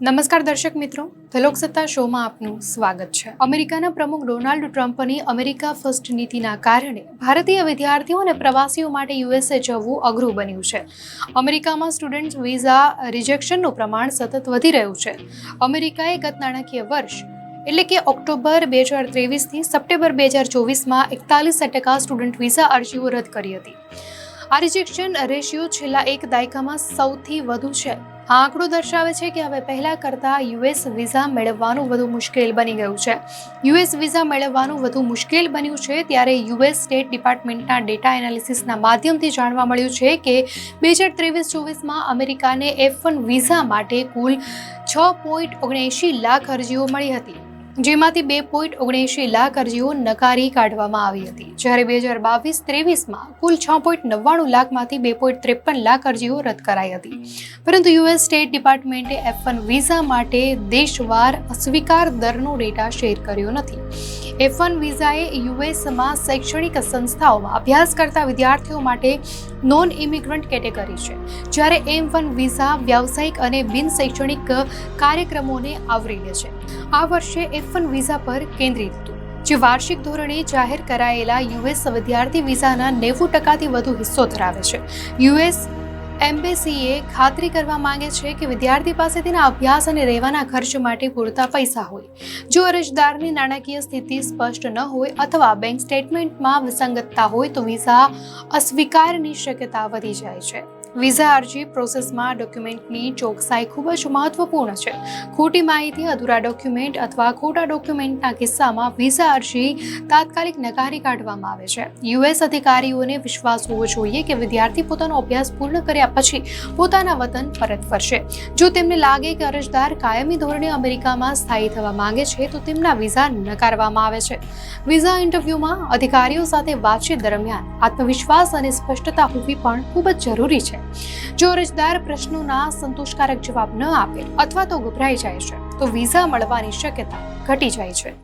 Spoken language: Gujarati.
નમસ્કાર દર્શક મિત્રો, ધ લોકસત્તા શોમાં આપનું સ્વાગત છે। અમેરિકાના પ્રમુખ ડોનાલ્ડ ટ્રમ્પની અમેરિકા ફર્સ્ટ નીતિના કારણે ભારતીય વિદ્યાર્થીઓ અને પ્રવાસીઓ માટે યુએસએ જવું અઘરું બન્યું છે। અમેરિકામાં સ્ટુડન્ટ વિઝા રિજેક્શનનું પ્રમાણ સતત વધી રહ્યું છે। અમેરિકાએ ગત નાણાકીય વર્ષ એટલે કે ઓક્ટોબર 2023થી સપ્ટેમ્બર 2024માં 41% સ્ટુડન્ટ વિઝા અરજીઓ રદ કરી હતી। આ રિજેક્શન રેશિયો છેલ્લા એક દાયકામાં સૌથી વધુ છે। આ આંકડો દર્શાવે છે કે હવે પહેલા કરતાં યુએસ વિઝા મેળવવાનું વધુ મુશ્કેલ બની ગયું છે। યુએસ વિઝા મેળવવાનું વધુ મુશ્કેલ બન્યું છે ત્યારે યુએસ સ્ટેટ ડિપાર્ટમેન્ટના ડેટા એનાલિસિસના માધ્યમથી જાણવા મળ્યું છે કે 2023-24માં અમેરિકાને F1 વિઝા માટે કુલ 6.79 લાખ અરજીઓ મળી હતી, જેમાંથી 2.79 લાખ અરજીઓ નકારી કાઢવામાં આવી હતી, જ્યારે 2022-23માં કુલ 6.99 લાખમાંથી 2.53 લાખ અરજીઓ રદ કરાઈ હતી। પરંતુ યુએસ સ્ટેટ ડિપાર્ટમેન્ટે F1 વિઝા માટે દેશવાર અસ્વીકાર દરનો ડેટા શેર કર્યો નથી। F1 વિઝાએ યુએસમાં શૈક્ષણિક સંસ્થાઓમાં અભ્યાસ કરતા વિદ્યાર્થીઓ માટે નોન ઇમિગ્રન્ટ કેટેગરી છે, જ્યારે M1 વિઝા વ્યાવસાયિક અને બિન શૈક્ષણિક કાર્યક્રમોને આવરી લે છે। આ વર્ષે F1 વિઝા પર કેન્દ્રિત હતું, જે વાર્ષિક ધોરણે જાહેર કરાયેલા યુએસ વિદ્યાર્થી વિઝાના 90%થી વધુ હિસ્સો ધરાવે છે। યુએસ એમ્બેસીએ ખાતરી કરવા માંગે છે કે વિદ્યાર્થી પાસે તેના અભ્યાસ અને રહેવાના ખર્ચ માટે પૂરતા પૈસા હોય। જો અરજદારની નાણાકીય સ્થિતિ સ્પષ્ટ ન હોય અથવા બેંક સ્ટેટમેન્ટમાં વિસંગતતા હોય તો વિઝા અસ્વીકારની શક્યતા વધી જાય છે। વિઝા અરજી પ્રોસેસમાં ડોક્યુમેન્ટની ચોકસાઈ ખૂબ જ મહત્વપૂર્ણ છે। ખોટી માહિતી, અધૂરા ડોક્યુમેન્ટ અથવા ખોટા ડોક્યુમેન્ટના કિસ્સામાં વિઝા અરજી તાત્કાલિક નકારી કાઢવામાં આવે છે। યુએસ અધિકારીઓને વિશ્વાસ હોવો જોઈએ કે વિદ્યાર્થી પોતાનો અભ્યાસ પૂર્ણ કર્યા પછી પોતાના વતન પરત ફરશે। જો તેમને લાગે કે અરજદાર કાયમી ધોરણે અમેરિકામાં સ્થાયી થવા માંગે છે તો તેમના વિઝા નકારવામાં આવે છે। વિઝા ઇન્ટરવ્યૂમાં અધિકારીઓ સાથે વાતચીત દરમિયાન આત્મવિશ્વાસ અને સ્પષ્ટતા હોવી પણ ખૂબ જ જરૂરી છે। જો અરજદાર પ્રશ્નોના સંતોષકારક જવાબ ન આપે અથવા તો ગભરાઈ જાય છે તો વિઝા મળવાની શક્યતા ઘટી જાય છે।